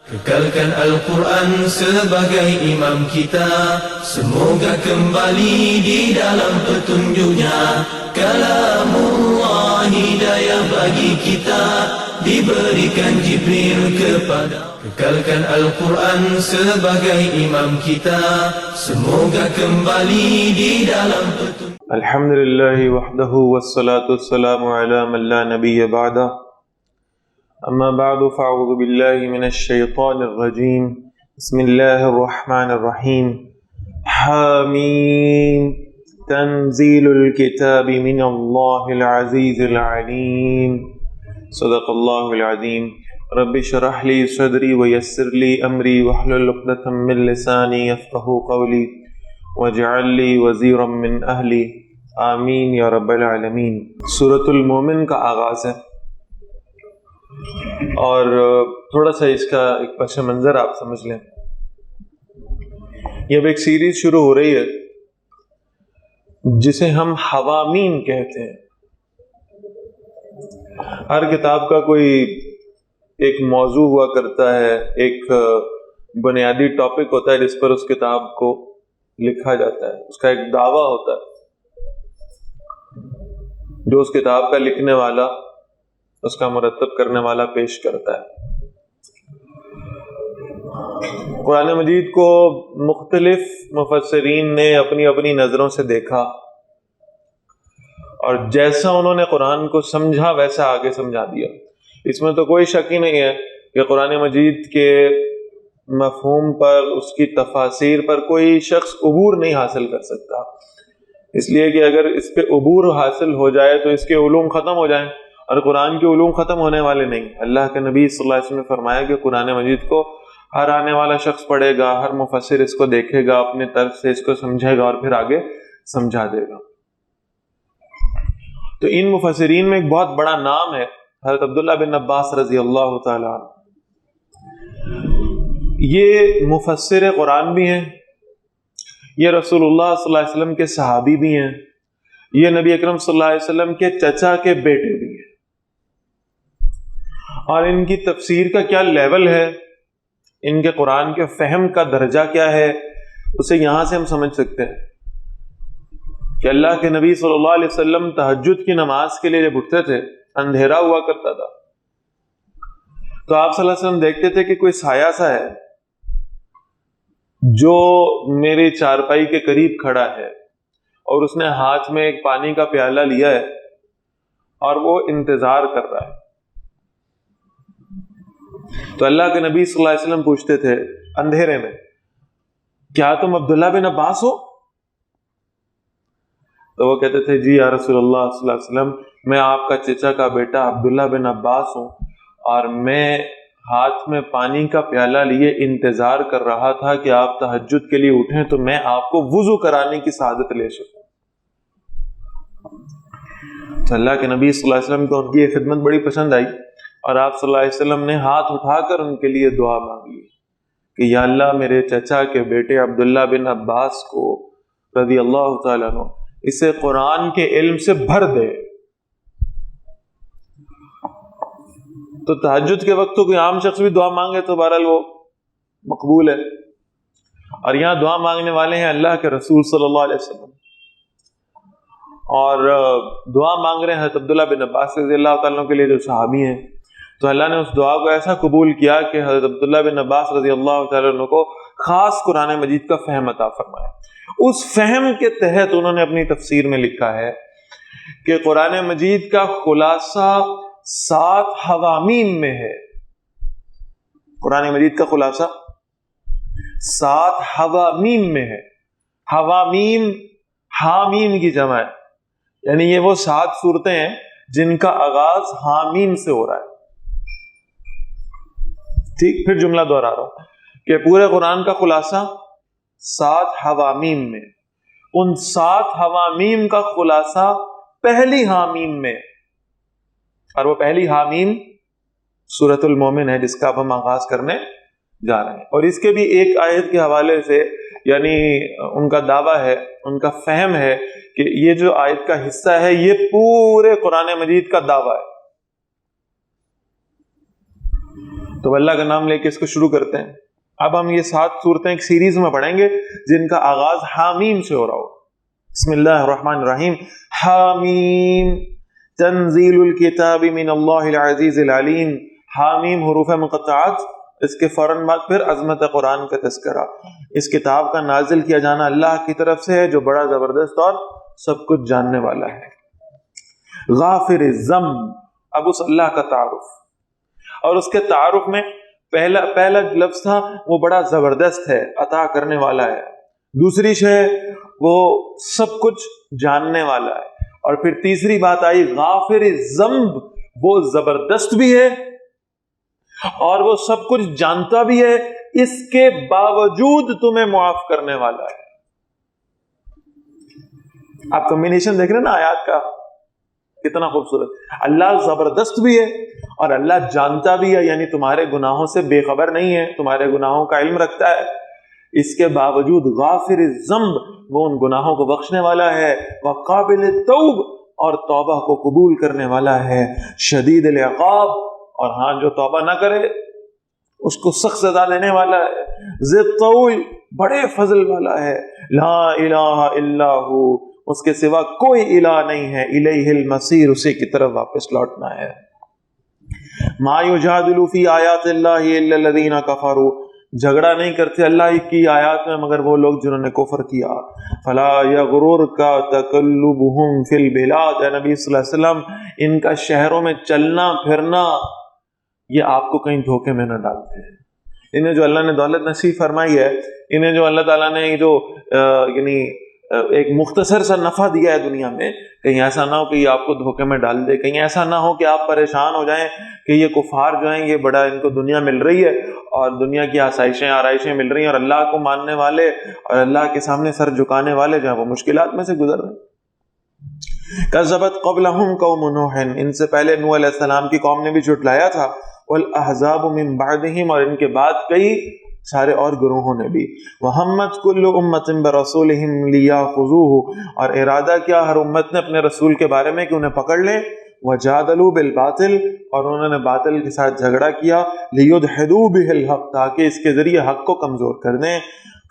Kekalkan Al-Quran sebagai imam kita, semoga kembali di dalam petunjuknya. Kalamullah hidayah bagi kita, diberikan Jibril kepada. Kekalkan Al-Quran sebagai imam kita, semoga kembali di dalam petunjuk. Alhamdulillah wahdahu wassalatu wassalamu ala man la nabiyya ba'dah. أما بعد فأعوذ بالله من الشيطان الرجيم بسم الله الرحمن الرحيم حاميم تنزيل الكتاب من الله العزيز العليم صدق الله العظيم رب اشرح لي صدري ويسر لي أمري واحلل عقدة من لساني يفقهوا قولي واجعل لي وزيرا من أهلي آمين يا رب العالمين. سورة المومن کا آغاز ہے اور تھوڑا سا اس کا ایک پس منظر آپ سمجھ لیں. یہ اب ایک سیریز شروع ہو رہی ہے جسے ہم حوامین کہتے ہیں. ہر کتاب کا کوئی ایک موضوع ہوا کرتا ہے، ایک بنیادی ٹاپک ہوتا ہے جس پر اس کتاب کو لکھا جاتا ہے، اس کا ایک دعویٰ ہوتا ہے جو اس کتاب کا لکھنے والا، اس کا مرتب کرنے والا پیش کرتا ہے. قرآن مجید کو مختلف مفسرین نے اپنی اپنی نظروں سے دیکھا اور جیسا انہوں نے قرآن کو سمجھا ویسا آگے سمجھا دیا. اس میں تو کوئی شک ہی نہیں ہے کہ قرآن مجید کے مفہوم پر، اس کی تفاسیر پر کوئی شخص عبور نہیں حاصل کر سکتا، اس لیے کہ اگر اس پہ عبور حاصل ہو جائے تو اس کے علوم ختم ہو جائیں، اور قرآن کے علوم ختم ہونے والے نہیں. اللہ کے نبی صلی اللہ علیہ وسلم نے فرمایا کہ قرآن مجید کو ہر آنے والا شخص پڑھے گا، ہر مفسر اس کو دیکھے گا، اپنے طرف سے اس کو سمجھے گا اور پھر آگے سمجھا دے گا. تو ان مفسرین میں ایک بہت بڑا نام ہے حضرت عبداللہ بن عباس رضی اللہ تعالیٰ عنہ. یہ مفسر قرآن بھی ہیں، یہ رسول اللہ صلی اللہ علیہ وسلم کے صحابی بھی ہیں، یہ نبی اکرم صلی اللہ علیہ وسلم کے چچا کے بیٹے بھی ہیں. اور ان کی تفسیر کا کیا لیول ہے، ان کے قرآن کے فہم کا درجہ کیا ہے، اسے یہاں سے ہم سمجھ سکتے ہیں کہ اللہ کے نبی صلی اللہ علیہ وسلم تہجد کی نماز کے لیے جب اٹھتے تھے، اندھیرا ہوا کرتا تھا، تو آپ صلی اللہ علیہ وسلم دیکھتے تھے کہ کوئی سایہ سا ہے جو میری چارپائی کے قریب کھڑا ہے اور اس نے ہاتھ میں ایک پانی کا پیالہ لیا ہے اور وہ انتظار کر رہا ہے. تو اللہ کے نبی صلی اللہ علیہ وسلم پوچھتے تھے اندھیرے میں، کیا تم عبداللہ بن عباس ہو؟ تو وہ کہتے تھے جی یا رسول اللہ صلی اللہ علیہ وسلم، میں آپ کا چچا کا بیٹا عبداللہ بن عباس ہوں، اور میں ہاتھ میں پانی کا پیالہ لیے انتظار کر رہا تھا کہ آپ تہجد کے لیے اٹھیں تو میں آپ کو وضو کرانے کی سعادت لے سکوں. تو اللہ کے نبی صلی اللہ علیہ وسلم کو ان کی یہ خدمت بڑی پسند آئی اور آپ صلی اللہ علیہ وسلم نے ہاتھ اٹھا کر ان کے لیے دعا مانگی کہ یا اللہ میرے چچا کے بیٹے عبداللہ بن عباس کو رضی اللہ تعالیٰ عنہ اسے قرآن کے علم سے بھر دے. تو تہجد کے وقت تو کوئی عام شخص بھی دعا مانگے تو بہرحال وہ مقبول ہے، اور یہاں دعا مانگنے والے ہیں اللہ کے رسول صلی اللہ علیہ وسلم، اور دعا مانگ رہے ہیں حضرت عبداللہ بن عباس رضی اللہ تعالیٰ کے لیے جو صحابی ہیں. تو اللہ نے اس دعا کو ایسا قبول کیا کہ حضرت عبداللہ بن عباس رضی اللہ تعالیٰ عنہ کو خاص قرآن مجید کا فہم عطا فرمایا. اس فہم کے تحت انہوں نے اپنی تفسیر میں لکھا ہے کہ قرآن مجید کا خلاصہ 7 حوامیم میں ہے. قرآن مجید کا خلاصہ 7 حوامیم میں ہے. حوامیم حامیم کی جمع ہے، یعنی یہ وہ 7 صورتیں ہیں جن کا آغاز حامیم سے ہو رہا ہے. ٹھیک، پھر جملہ دوہرا رہا ہوں کہ پورے قرآن کا خلاصہ 7 حوامیم میں، ان 7 حوامیم کا خلاصہ پہلی حامیم میں، اور وہ پہلی حامیم سورۃ المومن ہے جس کا اب ہم آغاز کرنے جا رہے ہیں. اور اس کے بھی ایک آیت کے حوالے سے، یعنی ان کا دعویٰ ہے، ان کا فہم ہے کہ یہ جو آیت کا حصہ ہے یہ پورے قرآن مجید کا دعویٰ ہے. تو تو اللہ کا نام لے کے اس کو شروع کرتے ہیں. اب ہم یہ 7 صورتیں ایک سیریز میں پڑھیں گے جن کا آغاز حامیم سے ہو رہا ہو. بسم اللہ الرحمن الرحیم. حامیم تنزیل الکتاب من اللہ العزیز العلیم. حامیم حروف مقطعات، اس کے فوراً بعد پھر عظمت قرآن کا تذکرہ. اس کتاب کا نازل کیا جانا اللہ کی طرف سے ہے جو بڑا زبردست اور سب کچھ جاننے والا ہے. غافر الذنب، اب اس اللہ کا تعارف، اور اس کے تعارف میں پہلا لفظ تھا وہ بڑا زبردست ہے، عطا کرنے والا ہے. دوسری شے وہ سب کچھ جاننے والا ہے. اور پھر تیسری بات آئی غافر الذنب، وہ زبردست بھی ہے اور وہ سب کچھ جانتا بھی ہے، اس کے باوجود تمہیں معاف کرنے والا ہے. آپ کمبینیشن دیکھ رہے ہیں نا آیات کا، کتنا خوبصورت. اللہ زبردست بھی ہے اور اللہ جانتا بھی ہے، یعنی تمہارے گناہوں سے بے خبر نہیں ہے، تمہارے گناہوں کا علم رکھتا ہے. اس کے باوجود غافر الذنب، وہ ان گناہوں کو بخشنے والا ہے. وقابل التوب، اور توبہ کو قبول کرنے والا ہے. شدید العقاب، اور ہاں جو توبہ نہ کرے اس کو سخت سزا دینے والا ہے. ذی الطول، بڑے فضل والا ہے. لا الہ الا ہو، اس کے سوا کوئی الہ نہیں ہے. الیہ المصیر، اسی کی طرف واپس لوٹنا ہے. ما یجادل فی آیات اللہ الا الذین کفروا، جھگڑا نہیں کرتے اللہ کی آیات میں مگر وہ لوگ جنہوں نے کفر کیا. فلا یغررک تقلبهم فی البلاد، اے نبی صلی اللہ علیہ وسلم ان کا شہروں میں چلنا پھرنا یہ آپ کو کہیں دھوکے میں نہ ڈالتے ہیں. انہیں جو اللہ نے دولت نصیب فرمائی ہے، انہیں جو اللہ تعالیٰ نے جو یعنی ایک مختصر سا نفع دیا ہے دنیا میں، کہیں ایسا نہ ہو کہ یہ آپ کو دھوکے میں ڈال دے. کہیں ایسا نہ ہو کہ آپ پریشان ہو جائیں کہ یہ کفار جو ہیں یہ بڑا ان کو دنیا مل رہی ہے اور دنیا کی آرائشیں مل رہی ہیں، اور اللہ کو ماننے والے اور اللہ کے سامنے سر جھکانے والے جو ہیں وہ مشکلات میں سے گزر رہے ہیں. کذبت قبلہم قوم نوح، ان سے پہلے نوح علیہ السلام کی قوم نے بھی جھٹلایا تھا. والاحزاب من بعدہم، اور ان کے بعد کئی سارے اور گروہوں نے بھی. وہمت کل امت برسولہم لیاخذوہ، اور ارادہ کیا ہر امت نے اپنے رسول کے بارے میں کہ انہیں پکڑ لیں. وجادلوا بالباطل، اور انہوں نے باطل کے ساتھ جھگڑا کیا. لیدحضوا بہ الحق، تاکہ اس کے ذریعے حق کو کمزور کر دیں.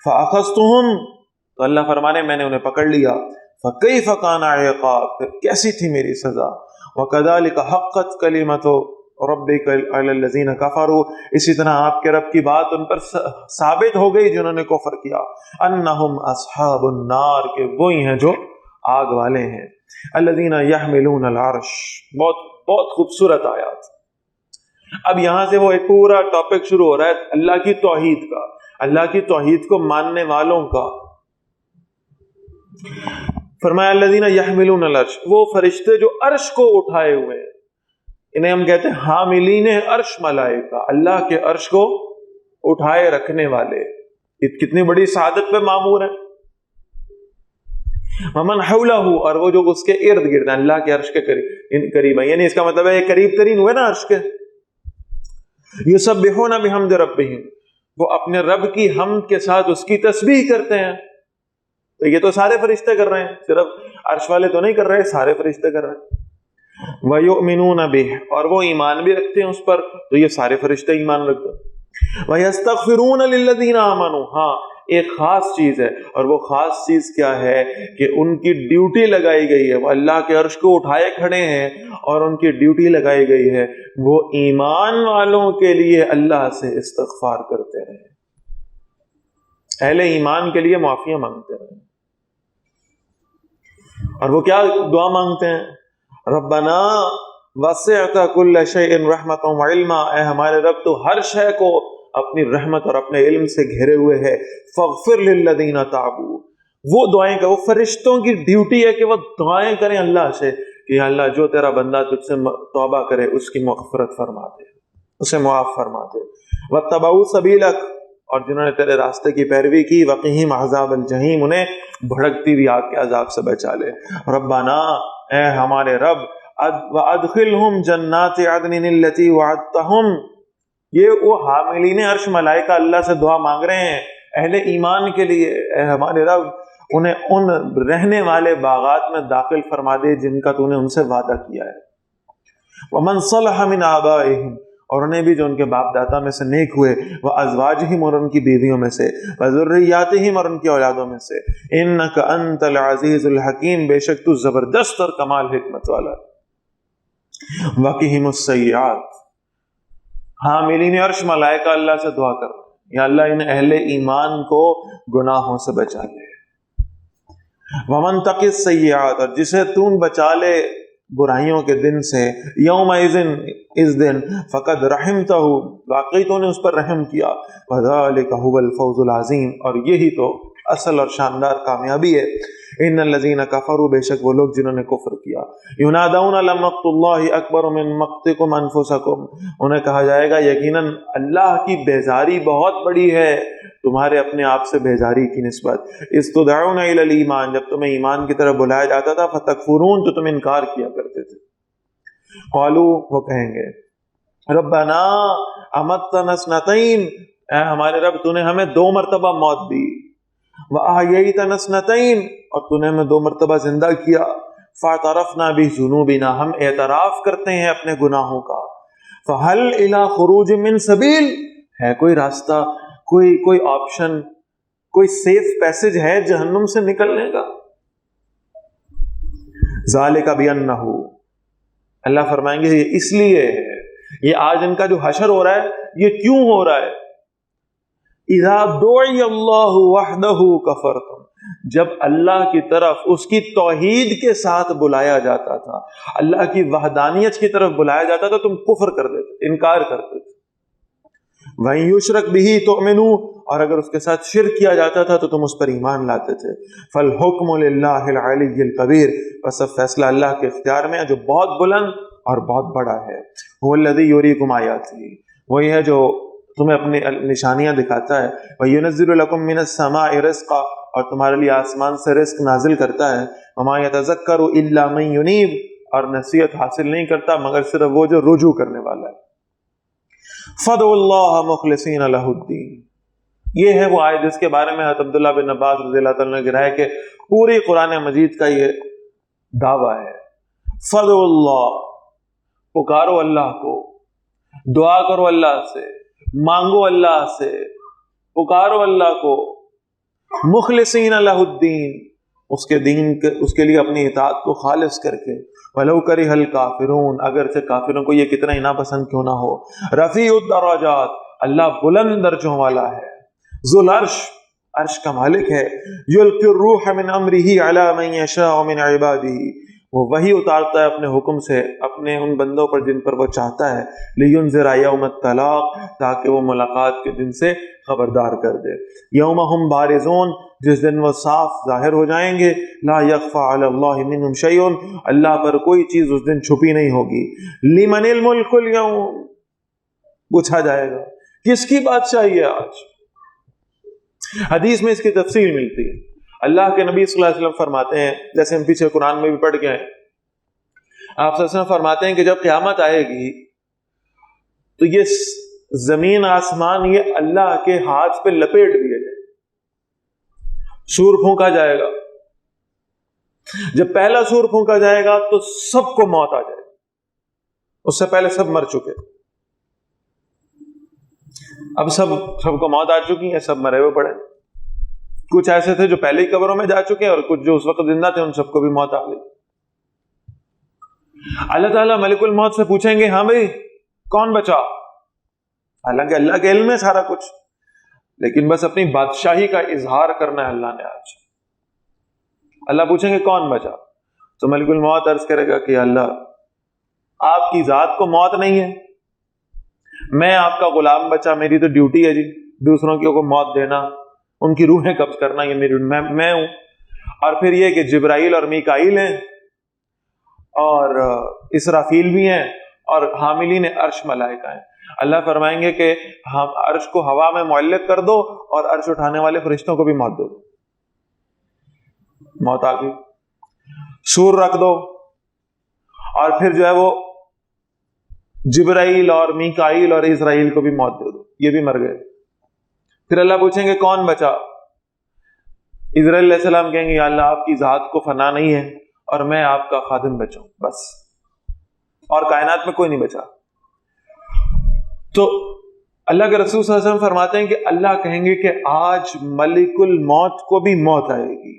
فاخذتہم، تو اللہ فرمانے میں نے انہیں پکڑ لیا. فکیف کان عقاب، پھر کیسی تھی میری سزا. وکذالک حقت کلمۃ ربک علی الذین کفروا، اسی طرح آپ کے رب کی بات ان پر ثابت ہو گئی جنہوں نے کفر کیا. انہم اصحاب النار، کہ وہی ہیں جو آگ والے ہیں. الذین یحملون العرش، بہت بہت خوبصورت آیات. اب یہاں سے وہ ایک پورا ٹاپک شروع ہو رہا ہے اللہ کی توحید کا، اللہ کی توحید کو ماننے والوں کا. فرمایا الذین یحملون العرش، وہ فرشتے جو عرش کو اٹھائے ہوئے ہیں، انہیں ہم کہتے ہیں حاملین عرش ملائکہ، اللہ کے عرش کو اٹھائے رکھنے والے. کتنی بڑی سعادت پہ معمور ہیں. ومن حولہ، اور وہ جو اس کے ارد گرد ہیں، اللہ کے عرش کے قریب ہیں، یعنی اس کا مطلب ہے قریب ترین ہوئے نا عرش کے. یسبحون بحمد ربہم، وہ اپنے رب کی حمد کے ساتھ اس کی تسبیح کرتے ہیں. تو یہ تو سارے فرشتے کر رہے ہیں، صرف عرش والے تو نہیں کر رہے، سارے فرشتے کر رہے ہیں. وَيُؤْمِنُونَ بِهِ، اور وہ ایمان بھی رکھتے ہیں اس پر، تو یہ سارے فرشتے ایمان رکھتے ہیں. وَيَسْتَغْفِرُونَ لِلَّذِينَ آمَنُوا، ہاں ایک خاص چیز ہے، اور وہ خاص چیز کیا ہے کہ ان کی ڈیوٹی لگائی گئی ہے. وہ اللہ کے عرش کو اٹھائے کھڑے ہیں اور ان کی ڈیوٹی لگائی گئی ہے وہ ایمان والوں کے لیے اللہ سے استغفار کرتے رہے، اہل ایمان کے لیے معافیاں مانگتے رہے. اور وہ کیا دعا مانگتے ہیں؟ ربنا وسعت کل شیء رحمۃ وعلما، اے ہمارے رب تو ہر شے کو اپنی رحمت اور اپنے علم سے گھیرے ہوئے ہے. فاغفر للذین تابوا، وہ دعائیں کا، وہ فرشتوں کی ڈیوٹی ہے کہ وہ دعائیں کریں اللہ سے کہ اللہ جو تیرا بندہ تجھ سے توبہ کرے اس کی مغفرت فرما دے، اسے معاف فرما دے. واتبعوا سبیلک، اور جنہوں نے تیرے راستے کی پیروی کی. وقہم عذاب الجحیم، انہیں بھڑکتی ہوئی آگ کے عذاب سے بچا لے. ربنا، اے ہمارے رب، وادخلہم جنات عدن التي وعدتہم، یہ وہ حاملین عرش ملائکہ اللہ سے دعا مانگ رہے ہیں اہل ایمان کے لیے. اے ہمارے رب، انہیں ان رہنے والے باغات میں داخل فرما دے جن کا تو نے ان سے وعدہ کیا ہے. ومن صلح من آبائہم، اور انہیں بھی جو ان کے باپ دادا میں سے نیک ہوئے، وازواجہم اور ان کی بیویوں میں سے، وذریاتہم اور ان کی اولادوں میں سے، انک انت العزیز الحکیم، بے شک تو زبردست اور کمال حکمت والا ہے۔ وقہم السیئات، حاملین عرش ملائکہ اللہ سے دعا کر، یا اللہ ان اہل ایمان کو گناہوں سے بچا لے۔ ومن تق السیئات، اور جسے تو بچا لے برائیوں کے دن سے، یومئذ اس دن، فقد رحمتہ، واقعی تو نے اس پر رحم کیا، وذالک هو الفوز العظیم، اور یہی تو اصل اور شاندار کامیابی ہے۔ ان الذین کفروا، بے شک وہ لوگ جنہوں نے کفر کیا، ینادون لمقت اللہ اکبر من مقتکم انفسکم، انہیں کہا جائے گا یقیناً اللہ کی بیزاری بہت بڑی ہے تمہارے اپنے آپ سے بیزاری کی نسبت، استدعون الی الایمان، جب تمہیں ایمان کی طرف بلایا جاتا تھا، فتکفرون، تو تم انکار کیا کرتے تھے۔ قالوا، وہ کہیں گے، ربنا امتنا اثنتین، اے ہمارے رب تو نے ہمیں 2 مرتبہ موت دی، وَأَحْيَيْتَنَا اثْنَتَيْن، اور تو نے ہمیں 2 مرتبہ زندہ کیا، فَاعْتَرَفْنَا بِذُنُوبِنَا، ہم اعتراف کرتے ہیں اپنے گناہوں کا، فَهَلْ إِلَىٰ خُرُوجٍ مِّن سَبِيلٍ، ہے کوئی راستہ، کوئی آپشن، کوئی سیف پیسج ہے جہنم سے نکلنے کا؟ ذَلِكَ بِأَنَّهُ، اللہ فرمائیں گے یہ اس لیے ہے، یہ آج ان کا جو حشر ہو رہا ہے یہ کیوں ہو رہا ہے، اذا دعی اللہ وحدہ کفرتم، جب اللہ کی طرف اس کی توحید کے ساتھ بلایا جاتا تھا، اللہ کی وحدانیت کی طرف بلایا جاتا تھا، تم کفر کر دیتے، انکار کرتے تھے۔ وَإِن يُشْرَكْ بِهِ تُؤْمِنُوا، اور اگر اس کے ساتھ شرک کیا جاتا تھا تو تم اس پر ایمان لاتے تھے۔ فَالْحُكْمُ لِلَّهِ الْعَلِيِّ الْكَبِيرِ، بس اب فیصلہ اللہ کے اختیار میں ہے جو بہت بلند اور بہت بڑا ہے۔ هُوَ الَّذِي يُرِيكُمْ آيَاتِهِ، وہی ہے جو تمہیں اپنی نشانیاں دکھاتا ہے، وَيُنَزِّلُ لَكُم مِّنَ السَّمَاءِ رِزْقًا، اور تمہارے لیے آسمان سے رزق نازل کرتا ہے، وَمَا يَتَذَكَّرُ إِلَّا مَن يُنِيبُ، اور نصیحت حاصل نہیں کرتا مگر صرف وہ جو رجوع کرنے والا ہے۔ فَادْعُوا اللَّهَ مُخْلِصِينَ لَهُ الدِّينَ، یہ ہے وہ آیت جس کے بارے میں حضرت عبداللہ بن عباس رضی اللہ تعالیٰ نے گرائے کہ پوری قرآن مجید کا یہ دعویٰ ہے۔ فَادْعُوا اللَّهَ، پکارو اللہ کو، دعا کرو اللہ سے، مانگو اللہ سے، پکارو اللہ کو، مخلصین لہ الدین، اس کے دین کے، اس کے لیے اپنی اطاعت کو خالص کر کے، وَلَوْ كَرِهَ الْكَافِرُونَ، اگرچہ کافروں کو یہ کتنا ہی ناپسند کیوں نہ ہو، رفیع الدرجات، اللہ بلند درجوں والا ہے، ذو العرش، عرش کا مالک ہے، یلقی الروح من امرہ علی من یشاء من عبادہ، وہ وحی اتارتا ہے اپنے حکم سے اپنے ان بندوں پر جن پر وہ چاہتا ہے، لینذر یوم الطلاق، تاکہ وہ ملاقات کے دن سے خبردار کر دے، یوم ہم بارزون، جس دن وہ صاف ظاہر ہو جائیں گے، لا یخفی علی اللہ منہم شیء، اللہ پر کوئی چیز اس دن چھپی نہیں ہوگی، لمن الملک اليوم، پوچھا جائے گا کس کی بادشاہی ہے آج؟ حدیث میں اس کی تفصیل ملتی ہے، اللہ کے نبی صلی اللہ علیہ وسلم فرماتے ہیں، جیسے ہم پیچھے قرآن میں بھی پڑھ کے ہیں، آپ صلی اللہ علیہ وسلم فرماتے ہیں کہ جب قیامت آئے گی تو یہ زمین آسمان یہ اللہ کے ہاتھ پہ لپیٹ دیے جائیں، سور پھونکا جائے گا، جب پہلا سور پھونکا جائے گا تو سب کو موت آ جائے گی، اس سے پہلے سب مر چکے، اب سب کو موت آ چکی ہے، سب مرے ہوئے پڑے، کچھ ایسے تھے جو پہلے ہی قبروں میں جا چکے ہیں اور کچھ جو اس وقت زندہ تھے ان سب کو بھی موت آ گئی۔ اللہ تعالیٰ ملک الموت سے پوچھیں گے ہاں بھائی کون بچا، حالانکہ اللہ کے علم ہے سارا کچھ، لیکن بس اپنی بادشاہی کا اظہار کرنا ہے اللہ نے آج۔ اللہ پوچھیں گے کون بچا، تو ملک الموت عرض کرے گا کہ اللہ آپ کی ذات کو موت نہیں ہے، میں آپ کا غلام بچا، میری تو ڈیوٹی ہے جی دوسروں کو موت دینا، ان کی روحیں قبض کرنا، یہ میری میں ہوں۔ اور پھر یہ کہ جبرائیل اور میکائیل ہیں اور اسرافیل بھی ہیں اور حاملین عرش ملائکہ ہیں۔ اللہ فرمائیں گے کہ ہم عرش کو ہوا میں معلق کر دو اور عرش اٹھانے والے فرشتوں کو بھی موت دے دو، موت آ گئی، سور رکھ دو، اور پھر جو ہے وہ جبرائیل اور میکائیل اور اسرائیل کو بھی موت دے دو، یہ بھی مر گئے۔ پھر اللہ پوچھیں گے کون بچا، اسرائیل علیہ السلام کہیں گے یا اللہ آپ کی ذات کو فنا نہیں ہے اور میں آپ کا خادم بچا ہوں بس، اور کائنات میں کوئی نہیں بچا۔ تو اللہ کے رسول صلی اللہ علیہ وسلم فرماتے ہیں کہ اللہ کہیں گے کہ آج ملک الموت کو بھی موت آئے گی،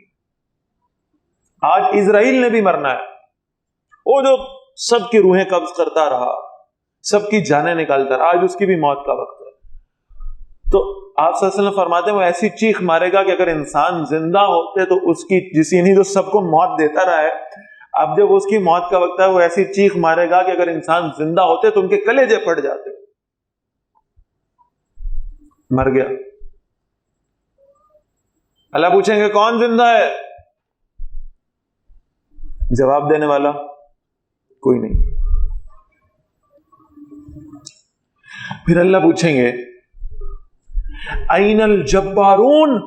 آج اسرائیل نے بھی مرنا ہے، وہ جو سب کی روحیں قبض کرتا رہا، سب کی جانیں نکالتا رہا، آج اس کی بھی موت کا وقت ہے۔ تو آپ صلی اللہ علیہ وسلم فرماتے ہیں وہ ایسی چیخ مارے گا کہ اگر انسان زندہ ہوتے تو اس کی یعنی جو سب کو موت دیتا رہا ہے، اب جب اس کی موت کا وقت ہے وہ ایسی چیخ مارے گا کہ اگر انسان زندہ ہوتے تو ان کے کلیجے پھٹ جاتے۔ مر گیا، اللہ پوچھیں گے کون زندہ ہے؟ جواب دینے والا کوئی نہیں۔ پھر اللہ پوچھیں گے این الجبارون،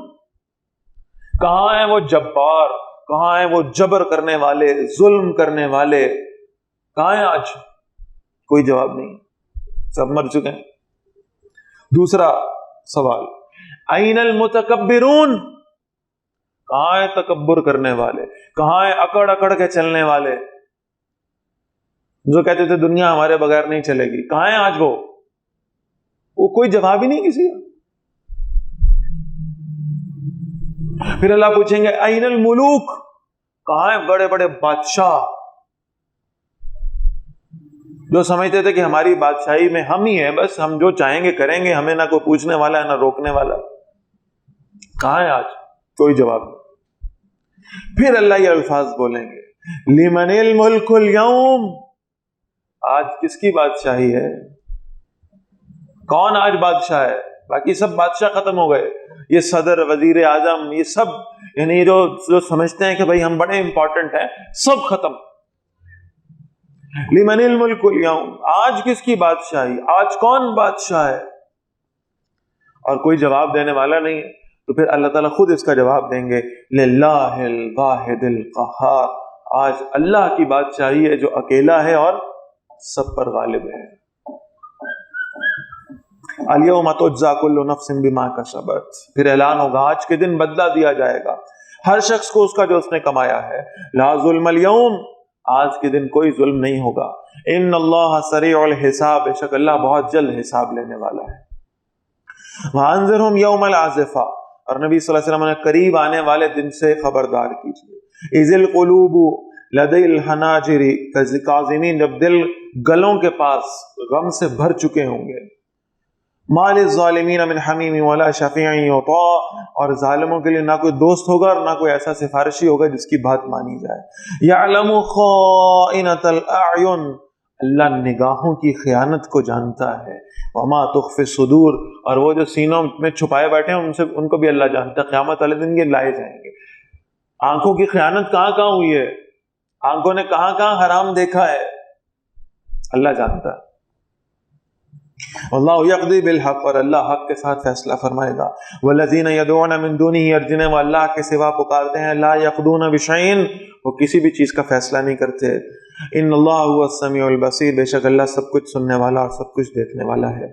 کہاں ہیں وہ جبار، کہاں ہیں وہ جبر کرنے والے، ظلم کرنے والے، کہاں ہیں آج؟ کوئی جواب نہیں، سب مر چکے ہیں۔ دوسرا سوال این المتکبرون، کہاں ہیں تکبر کرنے والے، کہاں ہیں اکڑ اکڑ کے چلنے والے جو کہتے تھے دنیا ہمارے بغیر نہیں چلے گی، کہاں ہیں آج وہ کوئی جواب ہی نہیں کسی کا۔ پھر اللہ پوچھیں گے این الملوک، کہاں ہیں بڑے بڑے بادشاہ جو سمجھتے تھے کہ ہماری بادشاہی میں ہم ہی ہیں، بس ہم جو چاہیں گے کریں گے، ہمیں نہ کوئی پوچھنے والا ہے نہ روکنے والا، کہاں ہے آج؟ کوئی جواب نہیں۔ پھر اللہ یہ الفاظ بولیں گے لمن الملک اليوم، آج کس کی بادشاہی ہے؟ کون آج بادشاہ ہے؟ باقی سب بادشاہ ختم ہو گئے، یہ صدر، وزیر اعظم، یہ سب یعنی جو سمجھتے ہیں کہ بھائی ہم بڑے امپورٹنٹ ہیں، سب ختم۔ لمن الملک اليوم، آج کس کی بادشاہی، آج کون بادشاہ ہے؟ اور کوئی جواب دینے والا نہیں ہے۔ تو پھر اللہ تعالیٰ خود اس کا جواب دیں گے للہ الواحد القہار، آج اللہ کی بادشاہی ہے جو اکیلا ہے اور سب پر غالب ہے۔ الیوم تجزی کل نفس بما کسبت، پھر اعلان ہوگا آج کے دن بدلہ دیا جائے گا ہر شخص کو اس کا جو اس نے کمایا ہے۔ لا ظلم اليوم، آج کے دن کوئی ظلم نہیں ہوگا۔ ان اللہ سریع الحساب، بے شک اللہ بہت جلد حساب لینے والا ہے۔ وانذرہم یوم العاصفہ، اور نبی صلی اللہ علیہ وسلم نے قریب آنے والے دن سے خبردار کیجیے۔ اذ القلوب لدی الحناجر کاظمین، جب دل گلوں کے پاس غم سے بھر چکے ہوں گے۔ ما للظالمین من حمیم ولا شفیع یطاع، اور ظالموں کے لیے نہ کوئی دوست ہوگا اور نہ کوئی ایسا سفارشی ہوگا جس کی بات مانی جائے۔ یعلم خائنۃ الاعین، اللہ نگاہوں کی خیانت کو جانتا ہے۔ وما تخفی الصدور، اور وہ جو سینوں میں چھپائے بیٹھے ہیں ان کو بھی اللہ جانتا ہے۔ قیامت والے دن یہ لائے جائیں گے۔ آنکھوں کی خیانت کہاں کہاں ہوئی ہے، آنکھوں نے کہاں کہاں حرام دیکھا ہے، اللہ جانتا ہے۔ واللہ یقضی بالحق، اور اللہ حق کے ساتھ فیصلہ فرمائے گا۔ والذین یدعون من دونہ، اور جنہیں وہ اللہ کے سوا پکارتے ہیں، لا یقضون بشیء، وہ کسی بھی چیز کا فیصلہ نہیں کرتے۔ ان اللہ هو السمیع البصیر، بے شک اللہ سب کچھ سننے والا اور سب کچھ دیکھنے والا ہے۔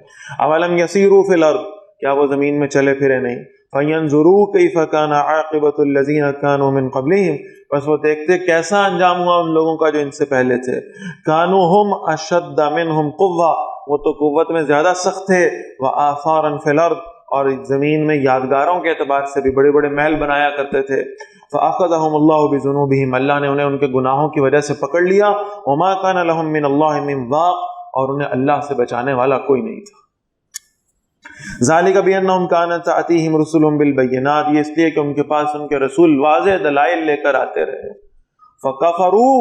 اولم یسیروا فی الارض، کیا وہ زمین میں چلے پھرے نہیں؟ فینظروا کیف کان عاقبۃ الذین کانوا من قبلہم، بس وہ دیکھتے کیسا انجام ہوا ان لوگوں کا جو ان سے پہلے تھے۔ کانوا ہم اشد منہم قوہ، وہ تو قوت میں زیادہ سخت تھے، وآثارا فی الارض، اور زمین میں یادگاروں کے اعتبار سے بھی بڑے بڑے محل بنایا کرتے تھے۔ فأخذهم اللہ بذنوبہم، اللہ نے انہیں ان کے گناہوں کی وجہ سے پکڑ لیا۔ وما کان لهم من اللہ من واق، اور انہیں اللہ سے بچانے والا کوئی نہیں تھا۔ ذالک بانہم کانت تأتیہم رسلہم بالبینات، یہ اس لیے کہ ان کے پاس ان کے رسول واضح دلائل لے کر آتے رہے۔ فکفروا،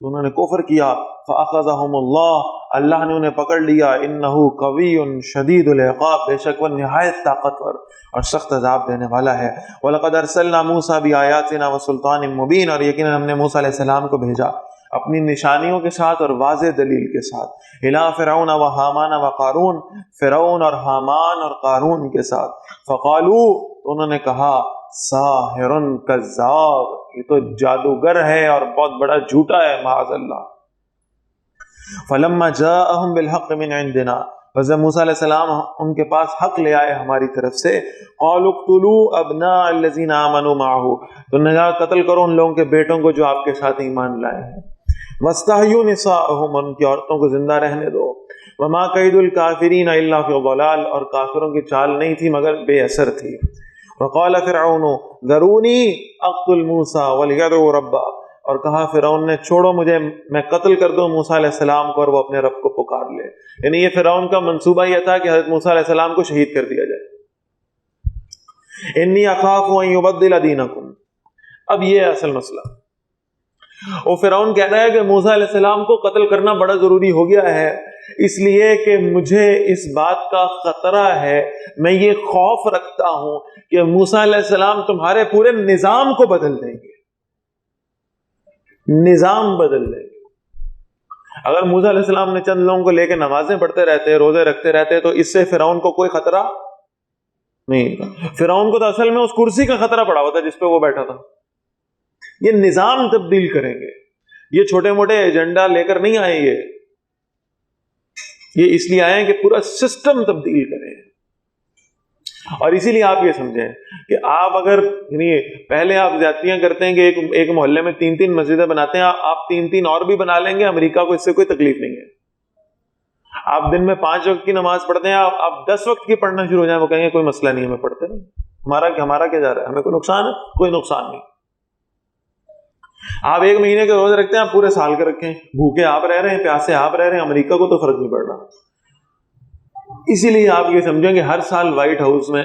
انہوں نے کفر کیا۔ فأخذهم اللہ، اللہ نے انہیں پکڑ لیا۔ انہ قوی شدید العقاب، بے شک وہ نہایت طاقتور اور سخت عذاب دینے والا ہے۔ وَلَقَدْ أَرْسَلْنَا مُوسَىٰ بِآيَاتِنَا وَسُلْطَانٍ مُبِينٍ، اور یقیناً ہم نے موسیٰ علیہ السلام کو بھیجا اپنی نشانیوں کے ساتھ اور واضح دلیل کے ساتھ۔ إِلَىٰ فِرْعَوْنَ وَحَامَانَ وَقَارُونَ، فرعون اور حامان اور قارون کے ساتھ۔ فَقَالُوا، انہوں نے کہا ساحر کذاب، یہ تو جادوگر ہے اور بہت بڑا جھوٹا ہے، معاذ اللہ۔ فَلَمَّا جَاءَهُم بِالْحَقِّ مِنْ عِنْدِنَا، بس جب موسیٰ علیہ السلام ان کے پاس حق لے آئے ہماری طرف سے، قَالُوا اقْتُلُوا أَبْنَاءَ الَّذِينَ آمَنُوا مَعَهُ، تو نے کہا قتل کرو ان لوگوں کے بیٹوں کو جو آپ کے ساتھ ایمان لائے ہیں۔ وَاسْتَحْيُوا نِسَاءَهُمْ، ان کی عورتوں کو زندہ رہنے دو۔ وما قید الکافرین الا فی ضلال، اور کافروں کی چال نہیں تھی مگر بے اثر تھی. وقال فرعون ذرونی اقتل موسیٰ ولیدعو ربہ، اور کہا فرعون نے چھوڑو مجھے، میں قتل کر دوں موسیٰ علیہ السلام کو اور وہ اپنے رب کو پکار لے. یعنی یہ فرعون کا منصوبہ یہ تھا کہ حضرت موسیٰ علیہ السلام کو شہید کر دیا جائے. انی اخاف ان یبدل دینکم. اب یہ ہے اصل مسئلہ. وہ فرعون کہہ رہا ہے کہ موسیٰ علیہ السلام کو قتل کرنا بڑا ضروری ہو گیا ہے، اس لیے کہ مجھے اس بات کا خطرہ ہے، میں یہ خوف رکھتا ہوں کہ موسیٰ علیہ السلام تمہارے پورے نظام کو بدل دیں گے، نظام بدل دیں گے. اگر موسیٰ علیہ السلام نے چند لوگوں کو لے کے نمازیں پڑھتے رہتے، روزے رکھتے رہتے، تو اس سے فرعون کو کوئی خطرہ نہیں تھا. فرعون کو تو اصل میں اس کرسی کا خطرہ پڑا ہوا تھا جس پہ وہ بیٹھا تھا. یہ نظام تبدیل کریں گے، یہ چھوٹے موٹے ایجنڈا لے کر نہیں آئیں گے، یہ اس لیے آئے ہیں کہ پورا سسٹم تبدیل کریں. اور اسی لیے آپ یہ سمجھیں کہ آپ اگر یعنی پہلے آپ زیادتیاں کرتے ہیں کہ ایک محلے میں 3 مسجدیں بناتے ہیں، آپ 3 اور بھی بنا لیں گے، امریکہ کو اس سے کوئی تکلیف نہیں ہے. آپ دن میں 5 وقت کی نماز پڑھتے ہیں، آپ 10 وقت کی پڑھنا شروع ہو جائیں، وہ کہیں گے کوئی مسئلہ نہیں، ہمیں پڑھتے نہیں، ہمارا کیا جا رہا ہے، ہمیں کوئی نقصان ہے؟ کوئی نقصان نہیں. آپ 1 مہینے کے روزے رکھتے ہیں، آپ پورے سال کے رکھیں، بھوکے آپ رہ رہے ہیں، پیاسے آپ رہ رہے ہیں، امریکہ کو تو فرق نہیں پڑ رہا. اسی لیے آپ یہ سمجھیں کہ ہر سال وائٹ ہاؤس میں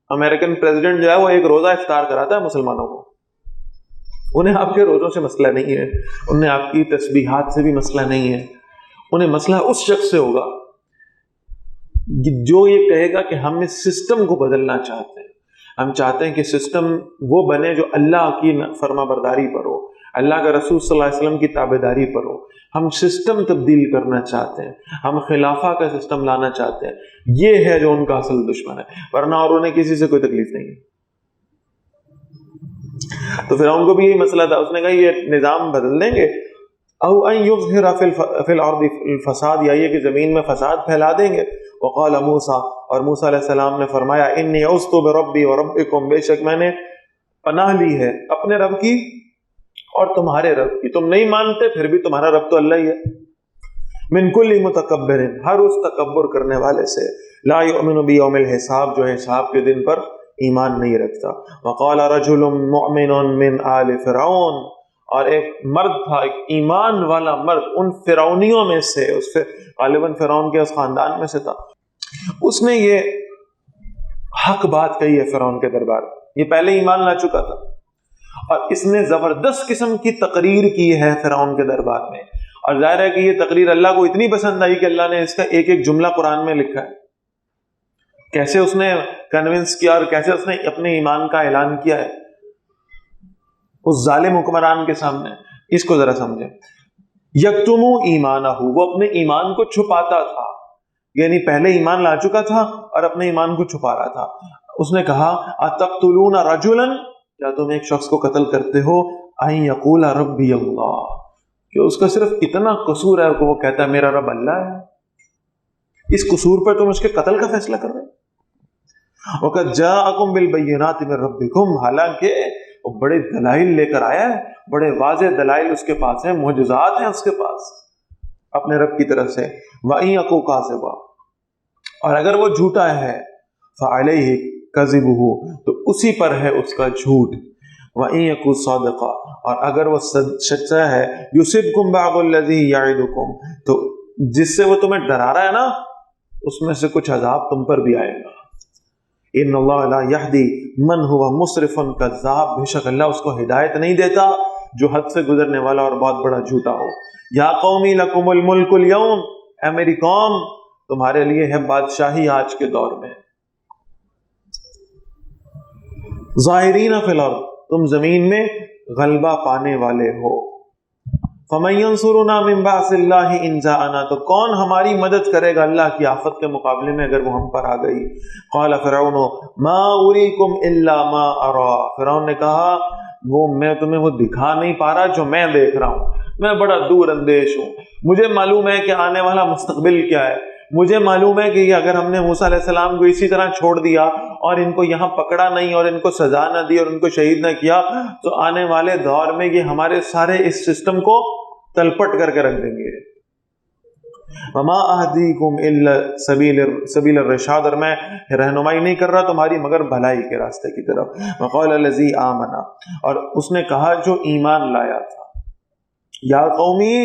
امریکن پریزیڈنٹ جو ہے وہ ایک روزہ افطار کراتا ہے مسلمانوں کو. انہیں آپ کے روزوں سے مسئلہ نہیں ہے، انہیں آپ کی تسبیحات سے بھی مسئلہ نہیں ہے، انہیں مسئلہ اس شخص سے ہوگا جو یہ کہے گا کہ ہم اس سسٹم کو بدلنا چاہتے ہیں. ہم چاہتے ہیں کہ سسٹم وہ بنے جو اللہ کی فرما برداری پر ہو، اللہ کا رسول صلی اللہ علیہ وسلم کی تابعداری پر ہو. ہم سسٹم تبدیل کرنا چاہتے ہیں، ہم خلافہ کا سسٹم لانا چاہتے ہیں. یہ ہے جو ان کا اصل دشمن ہے، ورنہ اور انہیں کسی سے کوئی تکلیف نہیں ہے. تو فرعون کو بھی یہی مسئلہ تھا، اس نے کہا یہ نظام بدل دیں گے، او ان یظہر فی الارض الفساد، یا یہ کہ زمین میں فساد پھیلا دیں گے. وقال موسیٰ، اور موسیٰ علیہ السلام نے فرمایا انی عذت بربی وربکم، بے شک میں نے پناہ لی ہے اپنے رب کی اور تمہارے رب کی. تم نہیں مانتے پھر بھی تمہارا رب تو اللہ ہی ہے. من کل متکبر، ہر اس تکبر کرنے والے سے، لا یؤمن بیوم الحساب، جو حساب کے دن پر ایمان نہیں رکھتا. وقال رجل مؤمن من آل فرعون، اور ایک مرد تھا، ایک ایمان والا مرد ان فرعونیوں میں سے، اس غالباً فرعون کے اس خاندان میں سے تھا. اس نے یہ حق بات کہی ہے فرعون کے دربار میں. یہ پہلے ایمان لا چکا تھا اور اس نے زبردست قسم کی تقریر کی ہے فرعون کے دربار میں. اور ظاہر ہے کہ یہ تقریر اللہ کو اتنی پسند آئی کہ اللہ نے اس کا ایک ایک جملہ قرآن میں لکھا ہے. کیسے اس نے کنونس کیا اور کیسے اس نے اپنے ایمان کا اعلان کیا ہے اس ظالم حکمران کے سامنے. اس کو ذرا سمجھیں. یکتمو ایمانہ، وہ اپنے ایمان کو چھپاتا تھا، یعنی پہلے ایمان لا چکا تھا اور اپنے ایمان کو چھپا رہا تھا. اس نے کہا اتقتلون رجلا، کیا تم ایک شخص کو قتل کرتے ہو، ان یقول ربی اللہ، کہ اس کا صرف اتنا قصور ہے کہ وہ کہتا ہے میرا رب اللہ ہے. اس قصور پر تم اس کے قتل کا فیصلہ کر رہے ہو. وقد جاءکم بالبینات من ربکم، حالانکہ وہ بڑے دلائل لے کر آیا ہے، بڑے واضح دلائل اس کے پاس ہیں، معجزات ہیں اس کے پاس اپنے رب کی طرف سے. وَإِن يَكُ كَاذِبًا، اور اگر وہ جھوٹا ہے، فَعَلَيْهِ كَذِبُهُ، تو اسی پر ہے اس کا جھوٹ. وَإِن يَكُ صَادِقًا، اور اگر وہ سچا ہے، يُصِبْكُمْ بَعْضُ الَّذِي يَعِدُكُمْ، تو جس سے وہ تمہیں ڈرا رہا ہے نا، اس میں سے کچھ عذاب تم پر بھی آئے گا. ان اللہ لا یہدی من هو مسرف کذاب، بے شک اللہ اس کو ہدایت نہیں دیتا جو حد سے گزرنے والا اور بہت بڑا جھوٹا ہو. یا قومی لکم الملک اليوم، اے میری قوم تمہارے لیے ہے بادشاہی آج کے دور میں. ظاہرین فی الارض، تم زمین میں غلبہ پانے والے ہو. فَمَن يَنصُرُنَا مِن بَأْسِ اللَّهِ إِن جَاءَنَا، تو کون ہماری مدد کرے گا اللہ کی آفت کے مقابلے میں اگر وہ ہم پر آ گئی. قال فرعون ما أُرِيكُمْ إِلَّا مَا أَرَى، فرعون نے کہا وہ میں تمہیں وہ دکھا نہیں پا رہا جو میں دیکھ رہا ہوں، میں بڑا دور اندیش ہوں. مجھے معلوم ہے کہ آنے والا مستقبل کیا ہے، مجھے معلوم ہے کہ اگر ہم نے موسیٰ علیہ السلام کو اسی طرح چھوڑ دیا اور ان کو یہاں پکڑا نہیں اور ان کو سزا نہ دی اور ان کو شہید نہ کیا، تو آنے والے دور میں یہ ہمارے سارے اس سسٹم کو تلپٹ کر کے رکھ دیں گے. وما اہدیکم الا سبیل الرشاد، اور میں رہنمائی نہیں کر رہا تمہاری مگر بھلائی کے راستے کی طرف. وقال الذی آمن، اور اس نے کہا جو ایمان لایا تھا، یا قومی،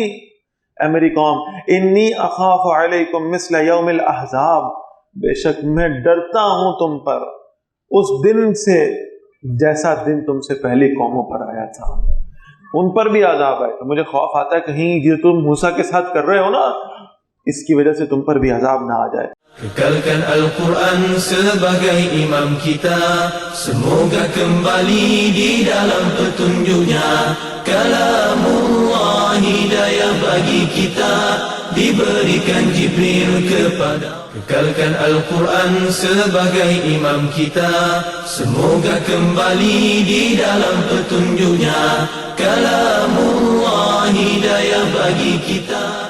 اے میری قوم، انی اخاف علیکم مثل یوم الاحزاب، بے شک میں ڈرتا ہوں تم پر اس دن سے جیسا دن تم سے پہلی قوموں پر آیا تھا. ان پر بھی عذاب آئے تو مجھے خوف آتا ہے کہیں جو تم موسیٰ کے ساتھ کر رہے ہو نا، اس کی وجہ سے تم پر بھی عذاب نہ آ جائے. Kekalkan Al-Quran sebagai imam kita, semoga kembali di dalam petunjuknya. Kalamullah hidayah bagi kita, diberikan Jibril kepada. Kekalkan Al-Quran sebagai imam kita, semoga kembali di dalam petunjuknya. Kalamullah hidayah bagi kita.